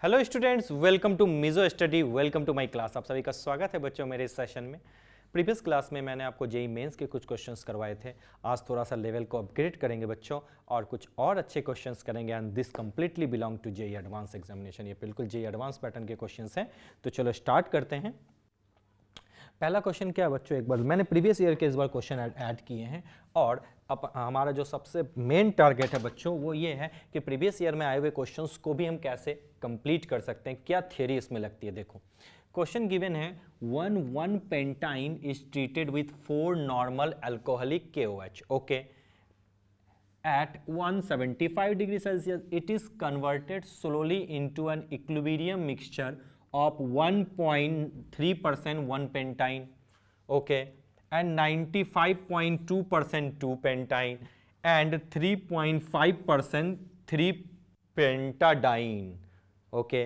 Hello students, welcome to Mizo study, welcome to my class. आप सभी का स्वागत है बच्चों मेरे इस सेशन में। प्रीवियस क्लास में मैंने आपको जेई मेंस के कुछ क्वेश्चंस करवाए थे। आज थोड़ा सा लेवल को अपग्रेड करेंगे बच्चों और कुछ और अच्छे क्वेश्चंस करेंगे and this completely belong to JEE advance examination. ये बिल्कुल जेई एडवांस पैटर्न के क्वेश्चंस हैं। तो चलो स्टार्ट करते हैं। पहला क्वेश्चन क्या है बच्चों, एक बार मैंने प्रीवियस ईयर के इस बार क्वेश्चन ऐड किए हैं और अब हमारा जो सबसे मेन टारगेट है बच्चों वो ये है कि प्रीवियस ईयर में आए हुए क्वेश्चंस को भी हम कैसे कंप्लीट कर सकते हैं, क्या थियरी इसमें लगती है। देखो क्वेश्चन गिवन है 1 pentyne is treated with 4 normal alcoholic KOH। Okay, at 175 degree Celsius it is converted slowly into an equilibrium mixture of 1.3% 1-pentine, okay, and 95.2% 2-pentine and 3.5% 3-pentadiene, okay,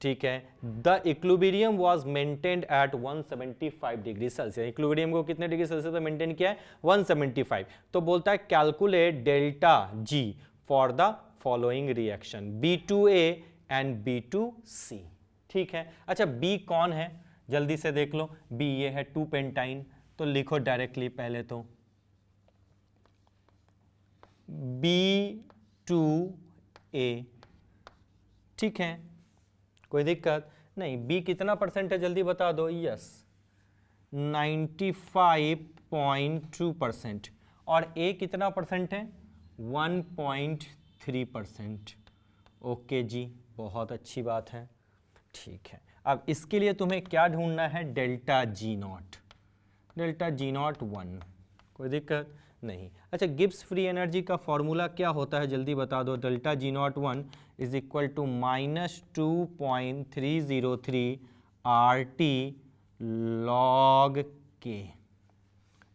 ठीक है। The equilibrium was maintained eight 175 degree Celsius. Equilibrium को कितने degree Celsius पे maintain किया है? 175। तो बोलता है calculate delta G for the following reaction B2A and B2C। ठीक है, अच्छा B कौन है जल्दी से देख लो। B ये है 2-पेंटाइन, तो लिखो डायरेक्टली पहले तो B2A। ठीक है, कोई दिक्कत नहीं। बी कितना परसेंट है जल्दी बता दो। यस 95.2%। और ए कितना परसेंट है? 1.3%। ओके जी, बहुत अच्छी बात है। ठीक है, अब इसके लिए तुम्हें क्या ढूंढना है? Delta G not. Delta G not 1, कोई दिक्कत नहीं। अच्छा, गिब्स फ्री एनर्जी का फॉर्मूला क्या होता है जल्दी बता दो। Delta G not 1 is equal to -2.303 RT log K।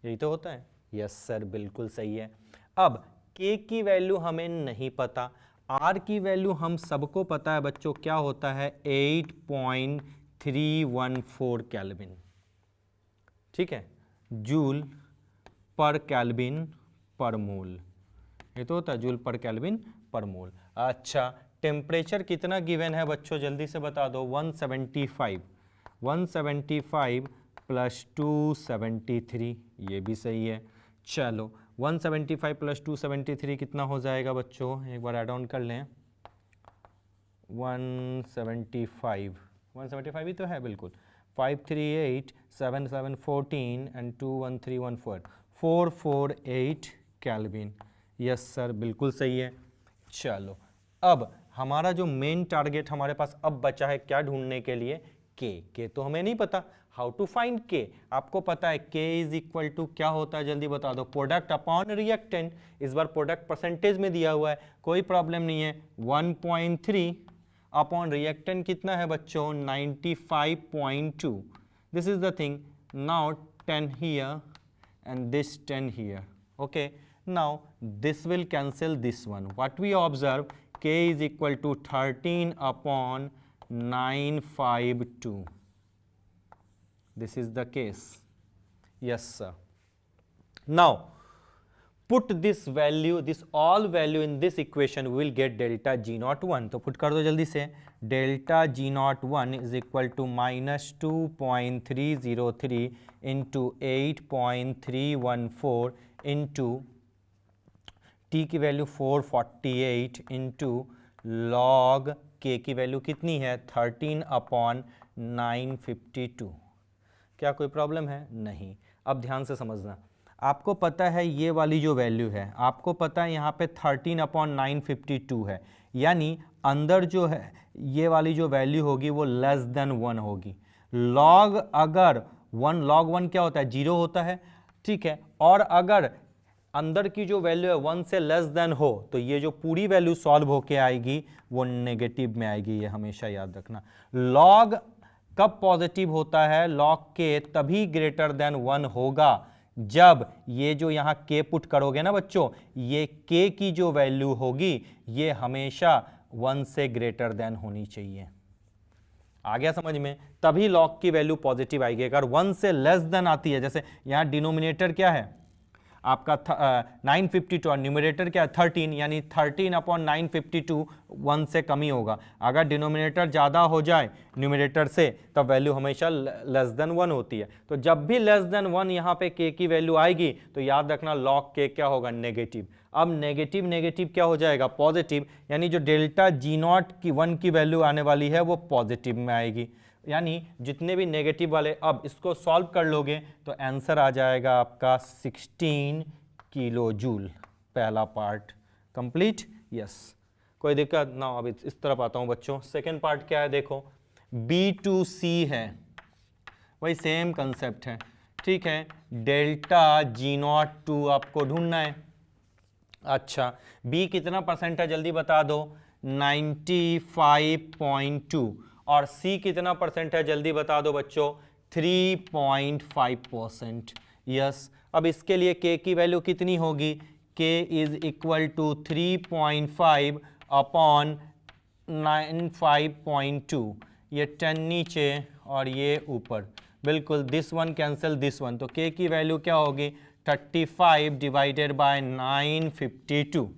यही तो होता है। यस सर, बिल्कुल सही है। अब K की वैल्यू हमें नहीं पता, R की वैल्यू हम सबको पता है बच्चों, क्या होता है? 8.314 केल्विन। ठीक है, जूल पर केल्विन पर मोल। ये तो होता है जूल पर केल्विन पर मोल। अच्छा, टेम्परेचर कितना गिवन है बच्चों जल्दी से बता दो। 175 प्लस 273, ये भी सही है। चलो 175 प्लस 273 कितना हो जाएगा बच्चों, एक बार एड ऑन कर लें। 175 ही तो है बिल्कुल। 538 7 7 14 एंड 21314 448 केल्विन। यस सर, बिल्कुल सही है। चलो अब हमारा जो मेन टारगेट हमारे पास अब बचा है क्या ढूंढने के लिए? के तो हमें नहीं पता। हाउ टू फाइंड के? आपको पता है के इज इक्वल टू क्या होता है जल्दी बता दो। Product upon reactant. इस बार प्रोडक्ट परसेंटेज में दिया हुआ है, कोई प्रॉब्लम नहीं है। 1.3 अपॉन रिएक्टेंट कितना है बच्चों? 95.2। This is the thing. Now 10 here and this 10 here. Okay, now this will cancel this one. What we observe, K is equal to 13 upon 952. This is the case. Yes sir. Now put this value, this all value in this equation, we will get delta G naught 1. तो put कर दो जल्दी से। Delta G naught 1 is equal to -2.303 into 8.314 into T की value 448 into log K की value कितनी है? 13 upon 952। क्या कोई प्रॉब्लम है? नहीं। अब ध्यान से समझना, आपको पता है ये वाली जो वैल्यू है, आपको पता है यहाँ पे 13 अपॉन 952 है, यानी अंदर जो है ये वाली जो वैल्यू होगी वो लेस देन 1 होगी। लॉग अगर 1, लॉग 1 क्या होता है? 0 होता है। ठीक है, और अगर अंदर की जो वैल्यू है 1 से लेस देन हो तो ये जो पूरी वैल्यू सॉल्व होके आएगी वो नेगेटिव में आएगी, ये हमेशा याद रखना। लॉग कब पॉजिटिव होता है? लॉग के तभी ग्रेटर देन 1 होगा जब ये जो यहाँ के पुट करोगे ना बच्चों, ये के की जो वैल्यू होगी ये हमेशा 1 से ग्रेटर देन होनी चाहिए। आ गया समझ में? तभी लॉग की वैल्यू पॉजिटिव आएगी। अगर 1 से लेस देन आती है, जैसे यहाँ डिनोमिनेटर क्या है? आपका 952 और न्यूमरेटर क्या 13, यानी 13/952 1 से कम ही होगा। अगर डिनोमिनेटर ज़्यादा हो जाए न्यूमरेटर से तब वैल्यू हमेशा लेस देन 1 होती है। तो जब भी लेस देन 1 यहाँ पे k की वैल्यू आएगी तो याद रखना लॉग k क्या होगा, नेगेटिव। अब नेगेटिव नेगेटिव क्या हो जाएगा, पॉजिटिव, यानी जो डेल्टा G0 की 1 की वैल्यू आने वाली है वो पॉजिटिव में आएगी। यानी जितने भी नेगेटिव वाले, अब इसको सॉल्व कर लोगे तो आंसर आ जाएगा आपका 16 किलो जूल। पहला पार्ट कंप्लीट, यस, कोई दिक्कत ना। अब इस तरफ आता हूँ बच्चों। सेकेंड पार्ट क्या है, देखो B2C है, वही सेम कंसेप्ट है, ठीक है। डेल्टा G02 आपको ढूंढना है। अच्छा, B कितना परसेंट है जल्दी बता दो, 95.2, और C कितना परसेंट है जल्दी बता दो बच्चों, 3.5%। यस, अब इसके लिए K की वैल्यू कितनी होगी, K is equal to 3.5 upon 95.2, ये 10 नीचे और ये ऊपर, बिल्कुल this one cancel this one, तो K की वैल्यू क्या होगी, 35 डिवाइडेड बाय 952।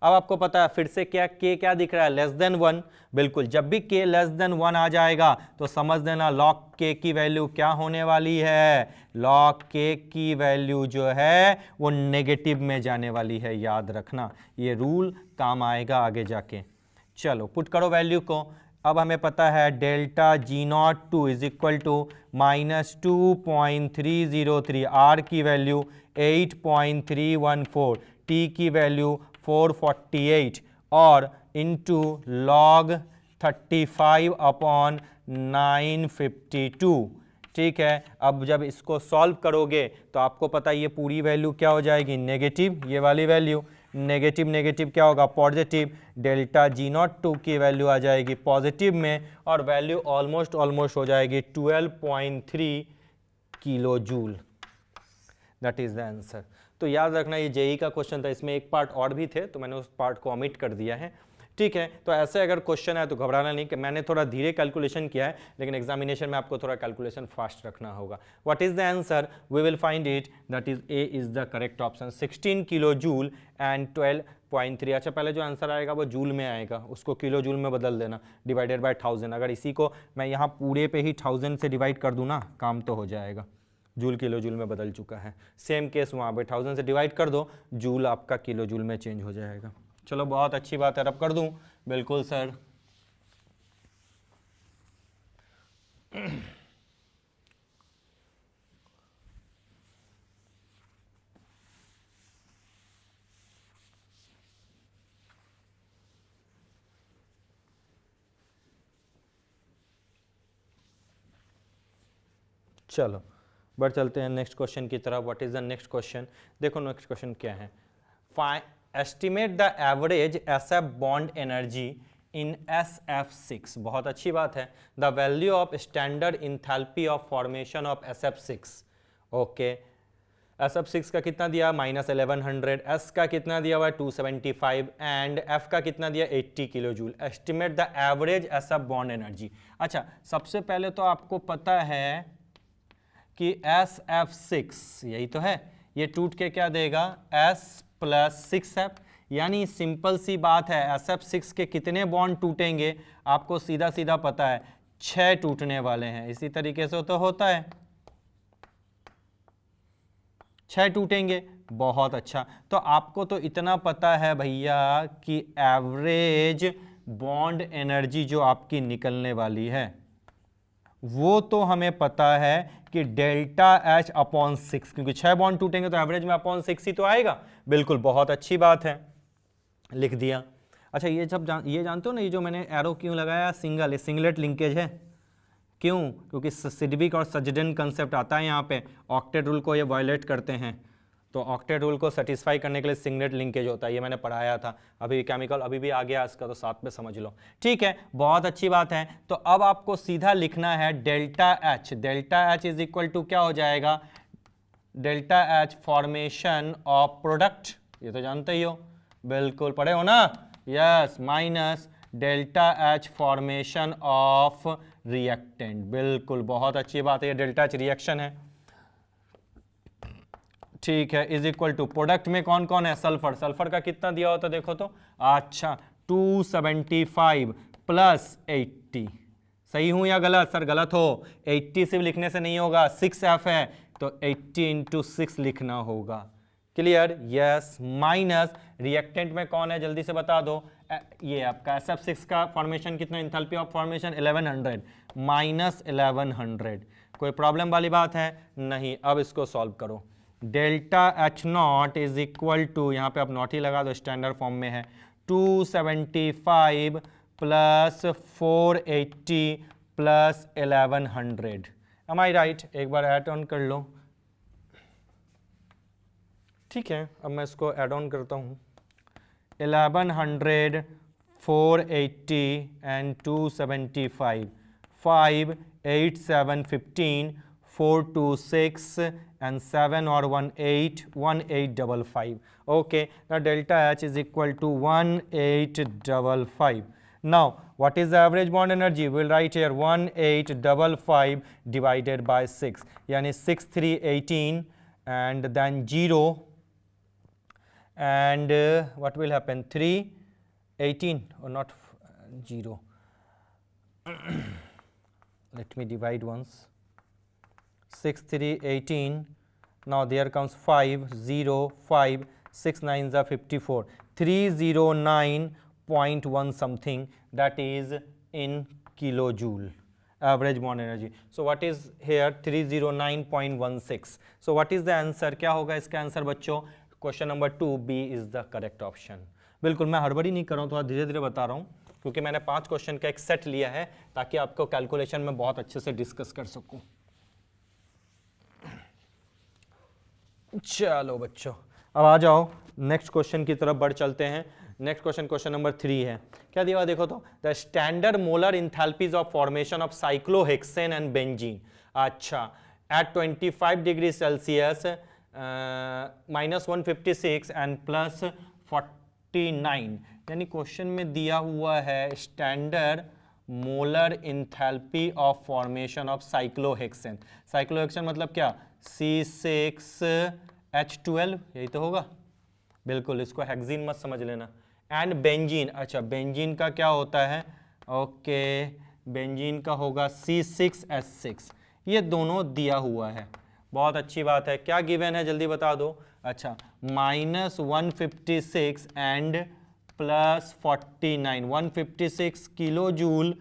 अब आपको पता है फिर से क्या K क्या दिख रहा है, लेस देन 1, बिल्कुल जब भी K लेस देन 1 आ जाएगा तो समझ देना log K की वैल्यू क्या होने वाली है, log K की वैल्यू जो है वो नेगेटिव में जाने वाली है। याद रखना ये रूल काम आएगा आगे जाके। चलो पुट करो वैल्यू को। अब हमें पता है delta G02 is equal to -2.303, R की वैल्यू 8.314, T की वैल्यू 448 और इंटू लॉग 35/952, ठीक है। अब जब इसको सॉल्व करोगे तो आपको पता है ये पूरी वैल्यू क्या हो जाएगी, नेगेटिव, ये वाली वैल्यू नेगेटिव नेगेटिव क्या होगा, पॉजिटिव। डेल्टा G02 की वैल्यू आ जाएगी पॉजिटिव में और वैल्यू ऑलमोस्ट हो जाएगी 12.3 kilo joule. That is the answer. तो याद रखना ये जेई का क्वेश्चन था, इसमें एक पार्ट और भी थे तो मैंने उस पार्ट को ओमिट कर दिया है, ठीक है। तो ऐसे अगर क्वेश्चन है तो घबराना नहीं कि मैंने थोड़ा धीरे कैलकुलेशन किया है, लेकिन एग्जामिनेशन में आपको थोड़ा कैलकुलेशन फास्ट रखना होगा। What is the answer, we will find it, that is a is the correct option, 16 kilo joule and 12.3। अच्छा, पहले जो आंसर आएगा वो जूल में आएगा, उसको किलो जूल में बदल देना, डिवाइडेड बाय 1000। अगर इसी को मैं यहाँ पूरे पे ही 1000 से डिवाइड कर दूँ ना, काम तो हो जाएगा। जूल किलो जूल में बदल चुका है। सेम केस वहाँ पे 1000 से डिवाइड कर दो, जूल आपका किलो जूल में चेंज हो जाएगा। चलो बहुत अच्छी बात है, रब कर दूं, बिल्कुल सर। चलो बढ़ चलते हैं नेक्स्ट क्वेश्चन की तरफ। What is the next question, देखो नेक्स्ट क्वेश्चन क्या है, estimate the average SF bond energy in SF6। बहुत अच्छी बात है। The value of standard enthalpy of formation of SF6। Okay, SF6 का कितना दिया, -1100, S का कितना दिया हुआ है 275 एंड F का कितना दिया 80 kilo joule. Estimate the average SF bond energy. अच्छा, सबसे पहले तो आपको पता है कि SF6 यही तो है, ये टूट के क्या देगा, S + 6F, यानी सिंपल सी बात है SF6 के कितने बॉन्ड टूटेंगे आपको सीधा सीधा पता है, 6 टूटने वाले हैं। इसी तरीके से तो होता है, 6 टूटेंगे। बहुत अच्छा, तो आपको तो इतना पता है भैया कि एवरेज बॉन्ड एनर्जी जो आपकी निकलने वाली है वो तो हमें पता है कि ΔH/6, क्योंकि 6 बॉन्ड टूटेंगे तो एवरेज में /6 ही तो आएगा। बिल्कुल, बहुत अच्छी बात है, लिख दिया। अच्छा, ये सब ये जानते हो ना, ये जो मैंने एरो क्यों लगाया सिंगल, ये सिंगलेट लिंकेज है। क्यों, क्योंकि सिडविक और सजडेन कंसेप्ट आता है यहाँ पे, ऑक्टेट रूल को ये वायलेट करते हैं, तो ऑक्टेट रूल को सेटिस्फाई करने के लिए सिंगलेट लिंकेज होता है। ये मैंने पढ़ाया था, अभी केमिकल अभी भी आ गया इसका, तो साथ में समझ लो, ठीक है। बहुत अच्छी बात है। तो अब आपको सीधा लिखना है ΔH। ΔH is equal to क्या हो जाएगा, ΔH फॉर्मेशन ऑफ प्रोडक्ट, ये तो जानते ही हो, बिल्कुल पढ़े हो ना, yes, minus ΔH formation of reactant. बिल्कुल, बहुत अच्छी बात है, ये ΔH रिएक्शन है, ठीक है, इज इक्वल टू प्रोडक्ट में कौन कौन है, सल्फर, सल्फर का कितना दिया होता देखो तो, अच्छा 275 प्लस 80, सही हूं या गलत, सर गलत हो, 80 सिर्फ लिखने से नहीं होगा, 6F है तो 80 इंटू 6 लिखना होगा, क्लियर, यस, माइनस रिएक्टेंट में कौन है जल्दी से बता दो, ये आपका SF6 का फॉर्मेशन कितना, इंथैल्पी ऑफ फॉर्मेशन 1100 माइनस 1100, कोई प्रॉब्लम वाली बात है नहीं। अब इसको सॉल्व करो, delta H not is equal to, यहाँ पे आप नॉट ही लगा दो, स्टैंडर्ड फॉर्म में है, 275 प्लस 480 प्लस 1100, एम आई राइट, एक बार ऐड ऑन कर लो, ठीक है, अब मैं इसको ऐड ऑन करता हूँ, 1100 480 and 275, 5 8 7 15 4 2 6 and 7 or 1 8 1855. Okay, now delta H is equal to 1855. Now what is the average bond energy? We'll write here 1855 divided by 6, yani 6 3 18 and then 0 and what will happen, 3 18 or not 0. Let me divide once, 6 3 18, now there comes 5 0 5, 6 9s are 54, 309.1 something, that is in kilojoule average bond energy. So what is here, 309.16. so what is the answer, क्या होगा इसका answer बच्चों, question number 2 B is the correct option. बिल्कुल मैं हड़बड़ी नहीं कर रहा हूँ, थोड़ा धीरे धीरे बता रहा हूँ क्योंकि मैंने 5 क्वेश्चन का एक सेट लिया है ताकि आपको कैलकुलेशन में बहुत अच्छे से डिस्कस कर सकूं। चलो बच्चों अब आ जाओ नेक्स्ट क्वेश्चन की तरफ बढ़ चलते हैं। नेक्स्ट क्वेश्चन, क्वेश्चन नंबर 3 है, क्या दिया हुआ देखो तो, the standard molar enthalpies of formation of cyclohexane and benzene, अच्छा at 25 degree Celsius -156 and plus 49, यानी क्वेश्चन में दिया हुआ है standard molar enthalpy of formation of cyclohexane. Cyclohexane मतलब क्या, C6H12, यही तो होगा, बिल्कुल, इसको हेक्सीन मत समझ लेना, एंड बेंजीन, अच्छा बेंजीन का क्या होता है, ओके बेंजीन का होगा C6H6, ये दोनों दिया हुआ है, बहुत अच्छी बात है। क्या गिवन है जल्दी बता दो, अच्छा -156 and plus 49, 156 kilo joule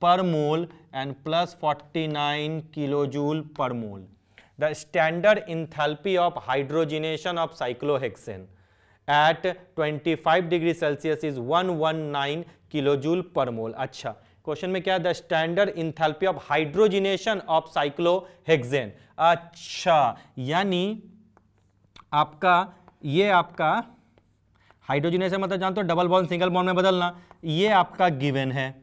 per mole and plus 49 kilo joule per mole. The standard enthalpy of hydrogenation of cyclohexene at 25 degree Celsius is 119 kilo joule per mole. अच्छा क्वेश्चन में क्या है, the standard enthalpy of hydrogenation of cyclohexene, अच्छा यानी आपका ये आपका hydrogenation मतलब जानते हो डबल बॉन्ड सिंगल बॉन्ड में बदलना, ये आपका गिवन है,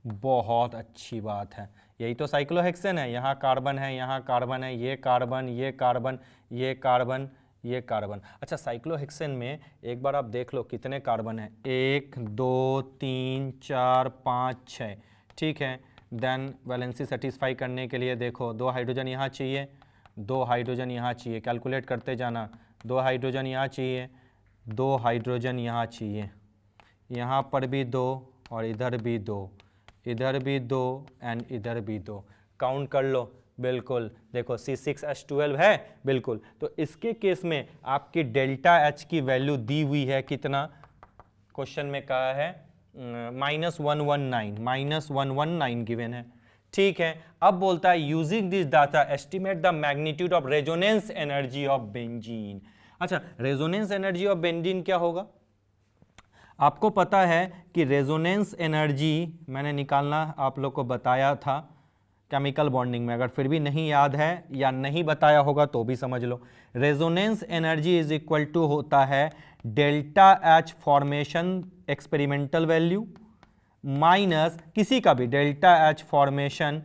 बहुत अच्छी बात है, यही तो साइक्लोहेक्सेन है, यहाँ कार्बन है, यहाँ कार्बन है, ये कार्बन, ये कार्बन, ये कार्बन, ये कार्बन। अच्छा साइक्लोहेक्सेन में एक बार आप देख लो कितने कार्बन है, 1 2 3 4 5 6, ठीक है, देन वैलेंसी सेटिस्फाई करने के लिए देखो 2 हाइड्रोजन यहाँ चाहिए, 2 हाइड्रोजन यहाँ चाहिए, कैलकुलेट करते जाना, 2 हाइड्रोजन यहाँ चाहिए, 2 हाइड्रोजन यहाँ चाहिए, यहाँ पर भी 2 और इधर भी 2, इधर भी 2 एंड इधर भी 2, काउंट कर लो, बिल्कुल देखो C6H12 है, बिल्कुल, तो इसके केस में आपकी डेल्टा H की वैल्यू दी हुई है कितना, क्वेश्चन में कहा है -119 गिवन है, ठीक है। अब बोलता है using this data estimate the magnitude of resonance energy of benzene. अच्छा रेजोनेंस एनर्जी ऑफ बेंजीन क्या होगा, आपको पता है कि रेजोनेंस एनर्जी मैंने निकालना आप लोग को बताया था केमिकल बॉन्डिंग में, अगर फिर भी नहीं याद है या नहीं बताया होगा तो भी समझ लो, resonance energy is equal to होता है delta H formation experimental value minus किसी का भी delta H formation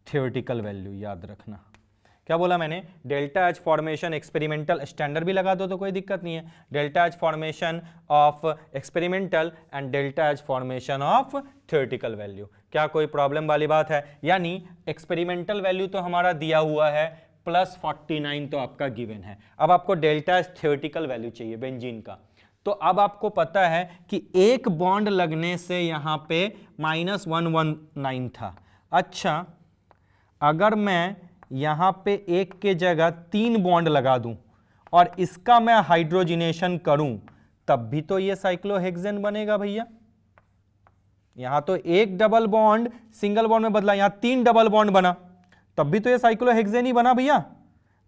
theoretical value, याद रखना क्या बोला मैंने, delta H formation experimental, standard भी लगा दो तो कोई दिक्कत नहीं है, delta H formation of experimental and delta H formation of theoretical value, क्या कोई प्रॉब्लम वाली बात है, यानी एक्सपेरिमेंटल वैल्यू तो हमारा दिया हुआ है +49 तो आपका गिवन है। अब आपको डेल्टा थ्योरेटिकल वैल्यू चाहिए बेंजीन का। तो अब आपको पता है कि एक बॉन्ड लगने से यहां पे -119 था। अच्छा, अगर मैं यहां पे एक के जगह 3 बॉन्ड लगा दूं और इसका मैं हाइड्रोजिनेशन करूं, तब भी तो ये साइक्लोहेक्सेन बनेगा भैया। यहां तो एक डबल बॉन्ड सिंगल बॉन्ड में बदला, यहां 3 डबल बॉन्ड बना, तब भी तो ये साइक्लोहेक्सेन ही बना भैया।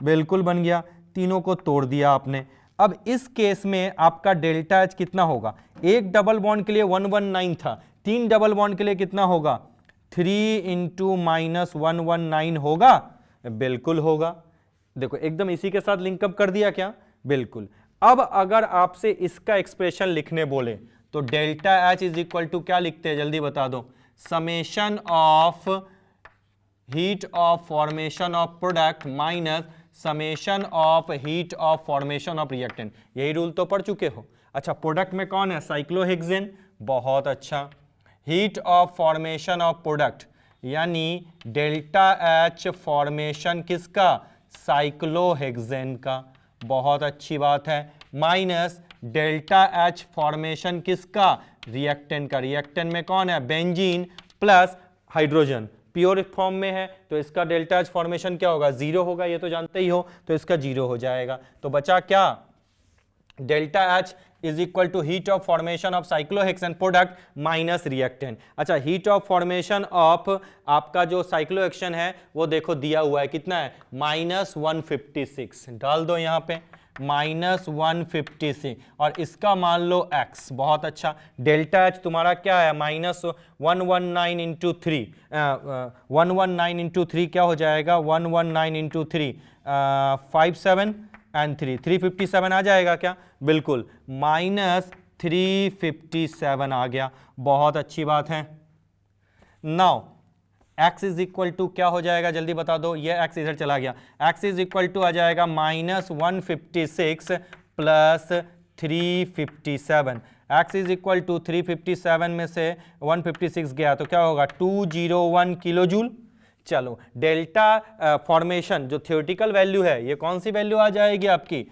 बिल्कुल बन गया, तीनों को तोड़ दिया आपने। अब इस केस में आपका डेल्टा एच कितना होगा? एक डबल बॉन्ड के लिए 119 था, 3 डबल बॉन्ड के लिए कितना होगा? 3 इंटू -119 होगा। बिल्कुल होगा। देखो एकदम इसी के साथ लिंकअप कर दिया क्या? बिल्कुल। अब अगर आपसे इसका एक्सप्रेशन लिखने बोले तो delta H is equal to क्या लिखते हैं, जल्दी बता दो? Summation of heat of formation of product minus summation of heat of formation of reactant. यही रूल तो पढ़ चुके हो। अच्छा, प्रोडक्ट में कौन है? साइक्लोहेक्सेन। बहुत अच्छा। Heat of formation of product यानी डेल्टा एच फॉर्मेशन किसका? साइक्लोहेक्सेन का। बहुत अच्छी बात है। माइनस डेल्टा एच फॉर्मेशन किसका? रिएक्टेंट का। रिएक्टेंट में कौन है? Benzene plus hydrogen. Pure form में है तो इसका डेल्टा एच फॉर्मेशन क्या होगा? 0 होगा, ये तो जानते ही हो, तो इसका 0 हो जाएगा। तो बचा क्या? Delta H is equal to heat of formation of cyclohexane product minus reactant. अच्छा, हीट ऑफ फॉर्मेशन ऑफ आपका जो साइक्लोहेक्सेन है वो देखो दिया हुआ है, कितना है? -156। डाल दो यहाँ पे -156 और इसका मान लो x। बहुत अच्छा। डेल्टा एच तुम्हारा क्या है? -119 इंटू 3। 119 इंटू 3 क्या हो जाएगा? 119 इंटू 3 57 एंड 3 357 आ जाएगा क्या? बिल्कुल, -357 आ गया। बहुत अच्छी बात है। Now x is equal to क्या हो जाएगा, जल्दी बता दो? ये x इधर चला गया। x इज इक्वल टू आ जाएगा -156 plus 357। x is equal to 357 में से 156 गया तो क्या होगा? 201 किलो जूल। चलो, डेल्टा फॉर्मेशन जो थ्योरेटिकल वैल्यू है, ये कौन सी वैल्यू आ जाएगी आपकी?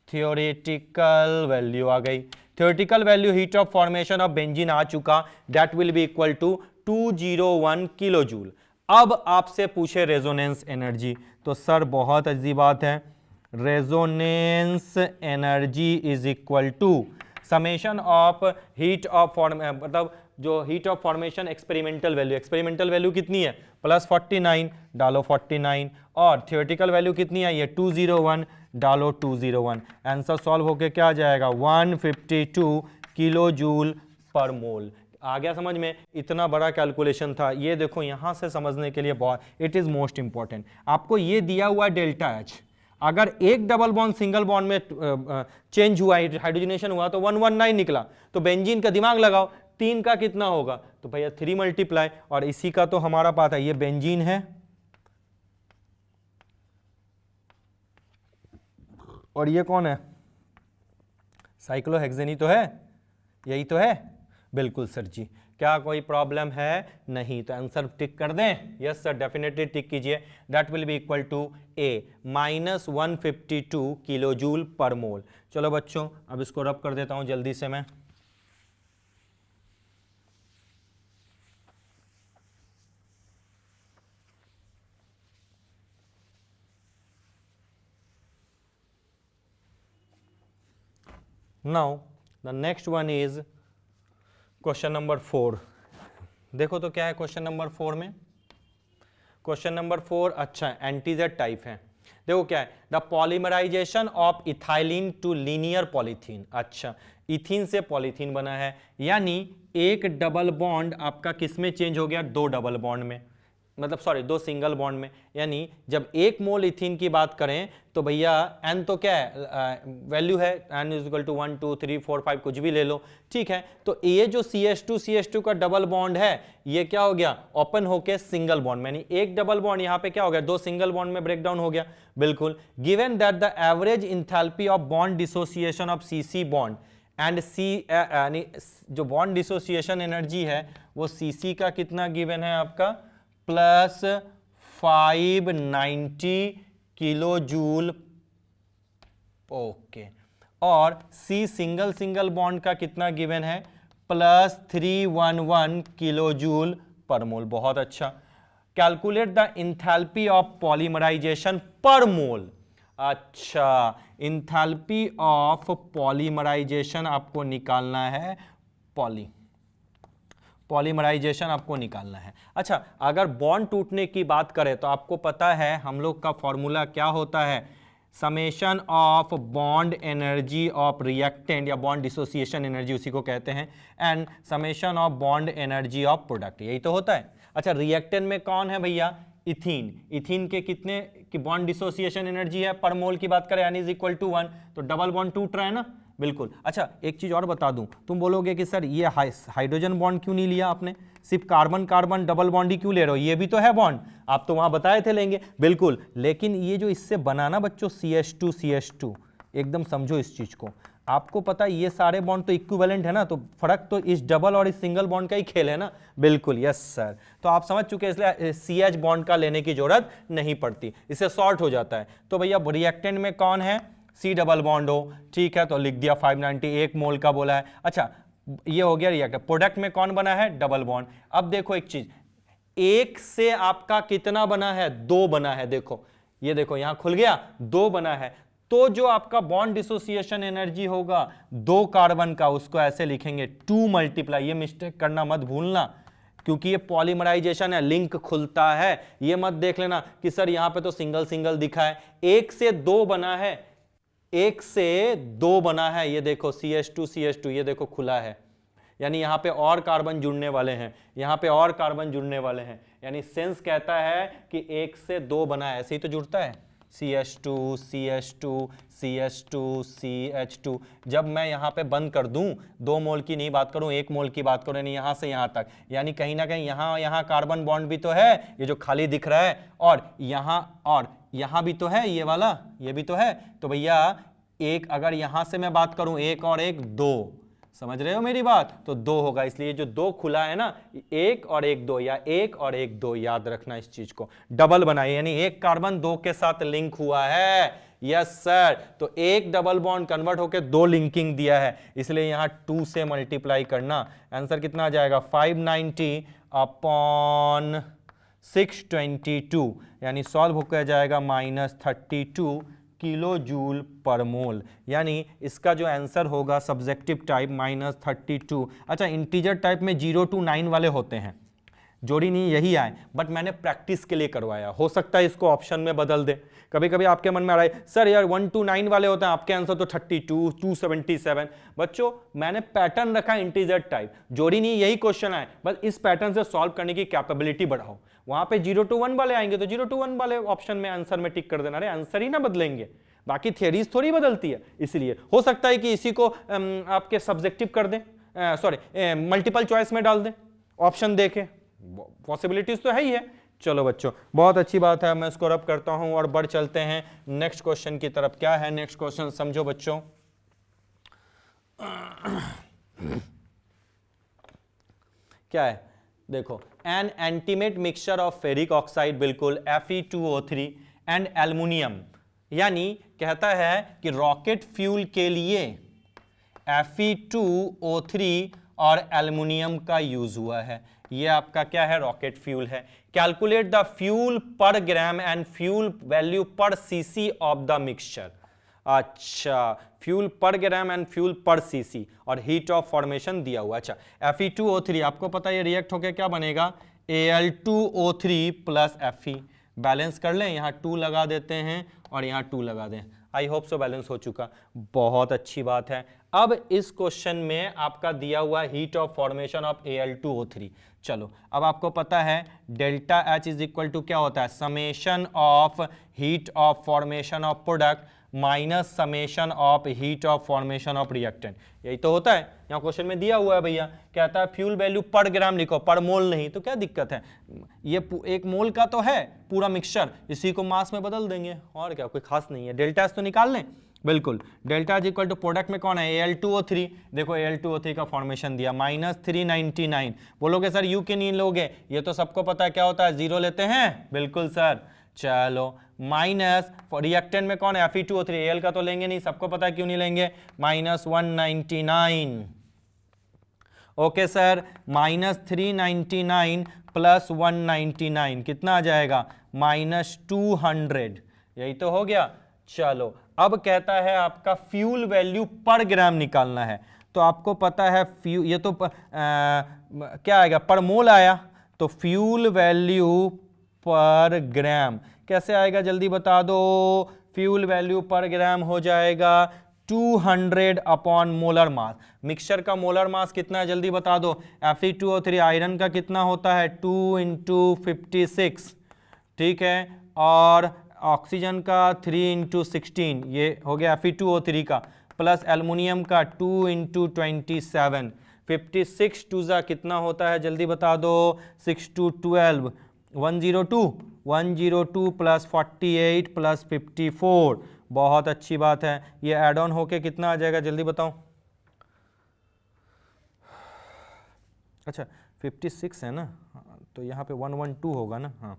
थ्योरेटिकल वैल्यू आ गई। Theoretical value heat of formation of benzene आ चुका, that will be equal to 201 kilo joule. अब आपसे पूछे रेजोनेंस एनर्जी, तो सर बहुत अजीब बात है। Resonance energy is equal to summation of heat of मतलब जो heat of formation experimental value. Experimental value कितनी है? +49, डालो 49, और थ्योरेटिकल वैल्यू कितनी है? ये 201, डालो 201। आंसर सॉल्व होके क्या आ जाएगा? 152 किलो जूल पर मोल। आ गया समझ में? इतना बड़ा कैलकुलेशन था ये। देखो यहां से समझने के लिए बहुत, इट इज मोस्ट इंपॉर्टेंट। आपको ये दिया हुआ डेल्टा एच, अगर एक डबल बॉन्ड सिंगल बॉन्ड में चेंज हुआ, हाइड्रोजनेशन हुआ, तो 119 निकला। तो बेंजीन का दिमाग लगाओ, 3 का कितना होगा? तो भैया 3 मल्टीप्लाई, और इसी का तो हमारा पाता है, ये बेंजीन है और ये कौन है? साइक्लोहेक्सेन ही तो है, यही तो है। बिल्कुल सर जी। क्या कोई प्रॉब्लम है? नहीं। तो आंसर टिक कर दें? यस सर, डेफिनेटली टिक कीजिए। That will be equal to a -152 kilo joule per mole. चलो बच्चों, अब इसको रब कर देता हूं जल्दी से मैं। Now the next one is question number 4। देखो तो क्या है क्वेश्चन नंबर 4 में? क्वेश्चन नंबर 4 अच्छा एंटीजेड टाइप है। देखो क्या है? The polymerization of ethylene to linear polythene. अच्छा, इथीन से पॉलीथीन बना है, यानी एक डबल बॉन्ड आपका किस में चेंज हो गया? 2 डबल बॉन्ड में, मतलब सॉरी 2 सिंगल बॉन्ड में। यानी जब 1 मोल इथीन की बात करें तो भैया n तो क्या है? वैल्यू है n इज इक्वल टू 1 2 3 4 5 कुछ भी ले लो, ठीक है। तो ये जो CH2 का डबल बॉन्ड है, ये क्या हो गया? ओपन होके सिंगल बॉन्ड में, यानी एक डबल बॉन्ड यहाँ पे क्या हो गया? 2 सिंगल बॉन्ड में ब्रेक डाउन हो गया। बिल्कुल। Given that the average enthalpy of bond dissociation of CC bond and यानी जो बॉन्ड डिसोसिएशन एनर्जी है वो CC का कितना गिवन है आपका? +590 किलो जूल, ओके। और C सिंगल सिंगल बॉन्ड का कितना गिवन है, +311 किलो जूल पर मोल। बहुत अच्छा। Calculate the enthalpy of polymerization per mole. अच्छा, इंथैल्पी ऑफ पॉलीमराइजेशन आपको निकालना है, पॉलीमराइजेशन आपको निकालना है। अच्छा, अगर बॉन्ड टूटने की बात करें तो आपको पता है हम लोग का फॉर्मूला क्या होता है, summation of bond energy of reactant या बॉन्ड डिसोसिएशन एनर्जी उसी को कहते हैं, and summation of bond energy of product, यही तो होता है। अच्छा, रिएक्टेंट में कौन है भैया, इथीन। इथीन के कितने की बॉन्ड डिसोसिएशन एनर्जी है पर मोल की बात करें, n इज इक्वल टू 1, तो डबल बॉन्ड टूट रहा है ना, बिल्कुल। अच्छा, एक चीज और बता दूं, तुम बोलोगे कि सर ये हाइड्रोजन बॉन्ड क्यों नहीं लिया आपने, सिर्फ कार्बन कार्बन डबल बॉन्ड ही क्यों ले रहे हो, ये भी तो है बॉन्ड, आप तो वहां बताए थे लेंगे, बिल्कुल। लेकिन ये जो इससे बनाना बच्चों CH2 एकदम समझो इस चीज को, आपको पता है ये सारे बॉन्ड तो इक्विवेलेंट है ना, तो फर्क तो इस डबल और इस सिंगल बॉन्ड का ही खेल है ना, बिल्कुल, यस सर। तो आप समझ चुके हैं, इसलिए CH बॉन्ड का लेने की जरूरत नहीं पड़ती, इससे शॉर्ट हो जाता है। तो भैया रिएक्टेंट में कौन है, C डबल बॉन्ड हो, ठीक है, तो लिख दिया 591 मोल का बोला है। अच्छा, ये हो गया रिएक्टेंट। प्रोडक्ट में कौन बना है, डबल बॉन्ड। अब देखो एक चीज, एक से आपका कितना बना है, 2 बना है, देखो ये देखो यहां खुल गया, 2 बना है, तो जो आपका बॉन्ड डिसोसिएशन एनर्जी होगा 2 कार्बन का, उसको ऐसे लिखेंगे 2 मल्टीप्लाई, ये मिस्टेक करना मत भूलना, क्योंकि ये पॉलीमराइजेशन है, लिंक खुलता है, ये मत देख लेना कि सर यहां पे तो सिंगल सिंगल दिखा है, 1 से 2 बना है, 1 से 2 बना है, ये देखो CH2 ये देखो खुला है, यानी यहां पे और कार्बन जुड़ने वाले हैं, यहां पे और कार्बन जुड़ने वाले हैं, यानी सेंस कहता है कि 1 से 2 बना है, ऐसे ही तो जुड़ता है, CH2 जब मैं यहां पे बंद कर दूं, 2 मोल की नहीं बात करूं, 1 मोल की बात करूं, यानी यहां से यहां तक, यानी कहीं ना कहीं यहां कार्बन बॉन्ड भी तो है, ये जो खाली दिख रहा है, और यहां भी तो है, ये वाला, ये भी तो है, तो भैया एक, अगर यहां से मैं बात करूं 1 और 1 2, समझ रहे हो मेरी बात, तो 2 होगा, इसलिए जो 2 खुला है ना, 1 और 1 2, या 1 और 1 2, याद रखना इस चीज को, डबल बनाइए, यानी एक कार्बन 2 के साथ लिंक हुआ है, यस सर, तो एक डबल बॉन्ड कन्वर्ट होकर 2 लिंकिंग दिया है, इसलिए यहां 2 से मल्टीप्लाई करना, आंसर कितना आ जाएगा 590 अपॉन 622, यानी सॉल्व होकर जाएगा -32 किलो जूल पर मोल, यानी इसका जो आंसर होगा सब्जेक्टिव टाइप -32। अच्छा, इंटीजर टाइप में 0 to 9 वाले होते हैं, जोड़ी नहीं यही आए, बट मैंने प्रैक्टिस के लिए करवाया, हो सकता है इसको ऑप्शन में बदल दे, कभी कभी आपके मन में आ रहा है सर यार 1 to 9 वाले होते हैं, आपके आंसर तो 32 277, बच्चों मैंने पैटर्न रखा इंटीजर टाइप, जोड़ी नहीं यही क्वेश्चन आए, बस इस पैटर्न से सॉल्व करने की कैपेबिलिटी बढ़ाओ, वहां पे 0 to 1 वाले आएंगे तो 0 to 1 वाले ऑप्शन में आंसर में टिक कर देना, अरे आंसर ही ना बदलेंगे, बाकी थियरीज थोड़ी बदलती है, इसलिए हो सकता है कि इसी को आपके सब्जेक्टिव कर दें, सॉरी मल्टीपल चॉइस में डाल दें, ऑप्शन देखें, पॉसिबिलिटीज तो है ही है। चलो बच्चों, बहुत अच्छी बात है, मैं इसको रब करता हूं और बढ़ चलते हैं नेक्स्ट क्वेश्चन की तरफ। क्या है नेक्स्ट क्वेश्चन, समझो बच्चों, क्या है, देखो, an intimate mixture of ferric oxide, बिल्कुल, Fe2O3 एंड एल्युमिनियम, यानी कहता है कि रॉकेट फ्यूल के लिए Fe2O3 और एल्युमिनियम का यूज हुआ है, ये आपका क्या है, रॉकेट फ्यूल है। कैलकुलेट द फ्यूल पर ग्राम एंड फ्यूल वैल्यू पर सीसी ऑफ द मिक्सचर। अच्छा, फ्यूल पर ग्राम एंड फ्यूल पर सीसी, और हीट ऑफ फॉर्मेशन दिया हुआ। अच्छा, Fe2O3 आपको पता है ये रिएक्ट होकर क्या बनेगा, Al2O3 प्लस Fe, बैलेंस कर लें, यहाँ 2 लगा देते हैं और यहाँ 2 लगा दें, आई होप सो बैलेंस हो चुका, बहुत अच्छी बात है। अब इस क्वेश्चन में आपका दिया हुआ heat of formation of Al2O3, चलो अब आपको पता है delta H is equal to क्या होता है, summation of heat of formation of product minus summation of heat of formation of reactant, यही तो होता है, यहाँ क्वेश्चन में दिया हुआ है भैया, कहता है फ्यूल वैल्यू पर ग्राम लिखो, पर मोल नहीं, तो क्या दिक्कत है, ये 1 मोल का तो है पूरा मिक्सचर, इसी को मास में बदल देंगे, और क्या, कोई खास नहीं है, डेल्टा एच तो निकाल लें, बिल्कुल, delta is equal to product में कौन है, Al2O3, देखो Al2O3 का फॉर्मेशन दिया -399, बोलोगे सर यू के नहीं लोगे, ये तो सबको पता है क्या होता है, 0 लेते हैं, बिल्कुल सर, चलो माइनस रिएक्टेंट में कौन है Fe2O3, Al का तो लेंगे नहीं, सबको पता है क्यों नहीं लेंगे, minus 199। Okay sir, minus 399 plus 199 कितना आ जाएगा, माइनस 200। यही तो हो गया। चलो अब कहता है आपका फ्यूल वैल्यू पर ग्राम निकालना है। तो आपको पता है ये तो क्या आएगा, पर मोल आया, तो फ्यूल वैल्यू पर ग्राम कैसे आएगा जल्दी बता दो। फ्यूल वैल्यू पर ग्राम हो जाएगा 200 अपॉन मोलर मास। मिक्सचर का मोलर मास कितना है जल्दी बता दो। Fe2O3 आयरन का कितना होता है 2 × 56, ठीक है, और ऑक्सीजन का 3 × 16, ये हो गया Fe2O3 का, प्लस एल्युमिनियम का 2 × 27, 56 2 कितना होता है जल्दी बता दो, 6 2 12, 102 प्लस 48 प्लस 54, बहुत अच्छी बात है। ये ऐड ऑन होके कितना आ जाएगा जल्दी बताओ। अच्छा 56 है ना, तो यहाँ पे 112 होगा ना, हाँ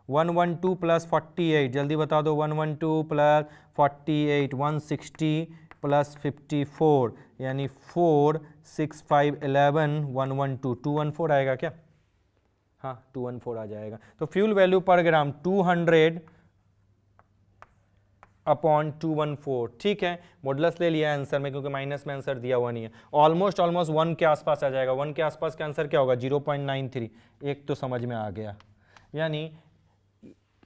112 प्लस 48 जल्दी बता दो, 112 प्लस 48 160 प्लस 54 यानी 4 6 5 11 112 214 आएगा क्या, हाँ 214 आ जाएगा। तो फ्यूल वैल्यू पर ग्राम 200 अपॉन 214, ठीक है, मॉडुलस ले लिया आंसर में क्योंकि माइनस में आंसर दिया हुआ नहीं है। ऑलमोस्ट 1 के आसपास आ जाएगा, 1 के आसपास का आंसर क्या होगा 0.93, एक तो समझ में आ गया, यानी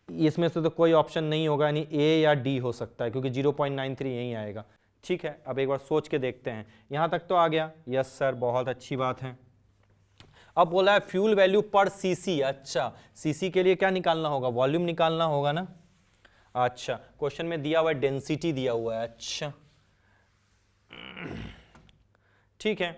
इसमें से तो कोई ऑप्शन नहीं होगा, यानी ए या डी हो सकता है क्योंकि 0.93 यही आएगा। ठीक है, अब एक बार सोच के देखते हैं, यहां तक तो आ गया, यस सर बहुत अच्छी बात है। अब बोला है फ्यूल वैल्यू पर सीसी, अच्छा सीसी के लिए क्या निकालना होगा, वॉल्यूम निकालना होगा ना। अच्छा क्वेश्चन में दिया हुआ है डेंसिटी दिया हुआ है, अच्छा ठीक है,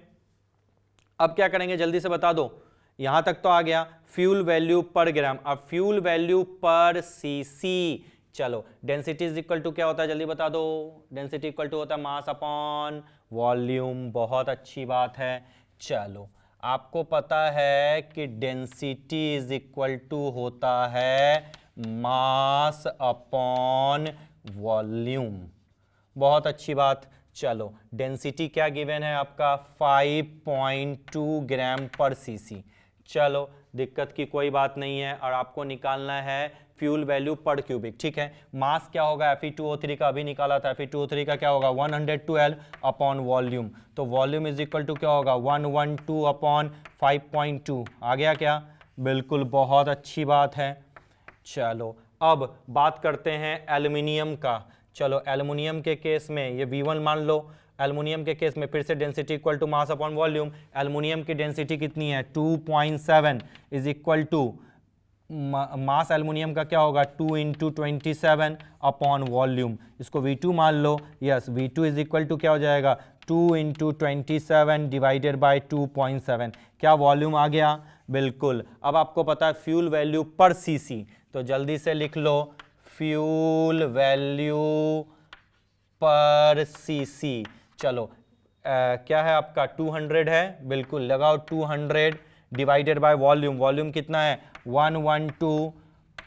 अब क्या करेंगे जल्दी से बता दो, यहां तक तो आ गया फ्यूल वैल्यू पर ग्राम। अब फ्यूल वैल्यू पर सीसी, चलो डेंसिटी इज इक्वल टू क्या होता है जल्दी बता दो, डेंसिटी इक्वल टू होता है मास अपॉन वॉल्यूम, बहुत अच्छी बात है। चलो आपको पता है कि डेंसिटी इज इक्वल टू होता है मास अपॉन वॉल्यूम, बहुत अच्छी बात। चलो डेंसिटी क्या गिवन है आपका 5.2 ग्राम पर सीसी, चलो दिक्कत की कोई बात नहीं है, और आपको निकालना है फ्यूल वैल्यू पर क्यूबिक, ठीक है। मास क्या होगा Fe2O3 का अभी निकाला था, Fe2O3 का क्या होगा 112 अपॉन वॉल्यूम, तो वॉल्यूम इज इक्वल टू क्या होगा 112 अपॉन 5.2, आ गया क्या, बिल्कुल बहुत अच्छी बात है। चलो अब बात करते हैं एल्युमिनियम का। चलो एल्युमिनियम के केस में ये V1 मान लो, एल्युमिनियम के केस में फिर से density equal to mass upon volume, aluminium की डेंसिटी कितनी है 2.7 is equal to mass aluminium का क्या होगा 2 × 27 अपॉन वॉल्यूम, इसको V2 मान लो, yes V2 is equal to क्या हो जाएगा 2 × 27 डिवाइडेड बाय 2.7, क्या वॉल्यूम आ गया, बिल्कुल। अब आपको पता है फ्यूल वैल्यू पर सीसी, तो जल्दी से लिख लो फ्यूल वैल्यू पर सीसी। चलो क्या है आपका 200 है, बिल्कुल लगाओ 200 डिवाइडेड बाय वॉल्यूम, वॉल्यूम कितना है 112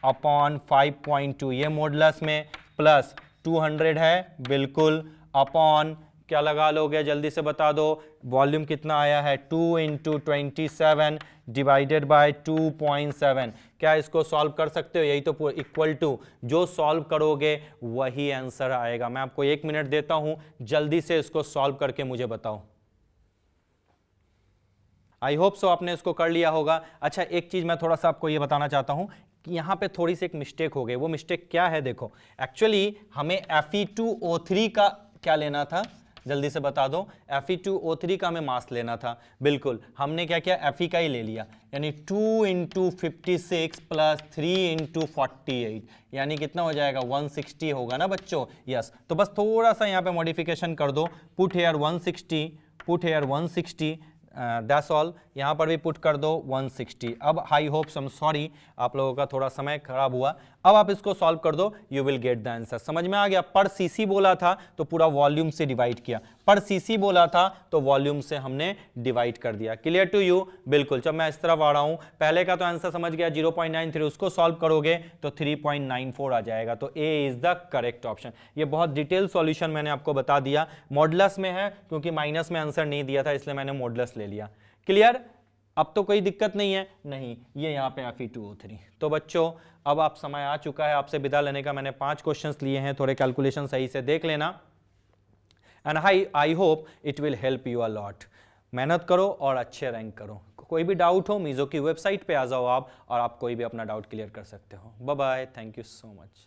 अपॉन 5.2, ये मॉडुलस में प्लस 200 है, बिल्कुल, अपॉन क्या लगा लोगे जल्दी से बता दो, वॉल्यूम कितना आया है 2 × 27 डिवाइडेड बाय 2.7, क्या इसको सॉल्व कर सकते हो, यही तो इक्वल टू, जो सॉल्व करोगे वही आंसर आएगा। मैं आपको 1 मिनट देता हूं, जल्दी से इसको सॉल्व करके मुझे बताओ। आई होप सो आपने इसको कर लिया होगा। अच्छा एक चीज मैं थोड़ा सा आपको ये बताना चाहता हूं कि यहाँ पे थोड़ी सी एक मिस्टेक हो गई, वो मिस्टेक क्या है देखो, एक्चुअली हमें Fe2O3 का क्या लेना था जल्दी से बता दो, Fe2O3 का हमें मास लेना था, बिल्कुल हमने क्या किया Fe का ही ले लिया, यानी 2 × 56 प्लस 3 × 48, यानी कितना हो जाएगा 160 होगा ना बच्चों, यस। तो बस थोड़ा सा यहाँ पे मॉडिफिकेशन कर दो, put here 160, put here 160, that's all. यहाँ पर भी पुट कर दो 160। अब high hopes, I am sorry आप लोगों का थोड़ा समय खराब हुआ। अब आप इसको सॉल्व कर दो, you will get the answer. समझ में आ गया? पर सीसी बोला था तो पूरा वॉल्यूम से डिवाइड किया, पर सीसी बोला था तो वॉल्यूम से हमने डिवाइड कर दिया। Clear to you? बिल्कुल। जब मैं इस तरफ आ रहा हूं, पहले का तो आंसर समझ गया 0.93, उसको सॉल्व करोगे तो 3.94 आ जाएगा। तो ए इज द करेक्ट ऑप्शन। ये बहुत डिटेल सॉल्यूशन मैंने आपको बता दिया। मॉडुलस में है क्योंकि माइनस में आंसर नहीं दिया था, इसलिए मैंने मॉडुलस ले लिया। क्लियर? अब तो कोई दिक्कत नहीं है? नहीं, ये यहाँ पे Fe2O3। तो बच्चों अब आप समय आ चुका है आपसे विदा लेने का। मैंने 5 क्वेश्चंस लिए हैं, थोड़े कैलकुलेशन सही से देख लेना। And I hope it will help you a lot. मेहनत करो और अच्छे रैंक करो। कोई भी डाउट हो मीजो की वेबसाइट पे आ जाओ आप, और आप कोई भी अपना डाउट क्लियर कर सकते हो। Bye bye, thank you so much.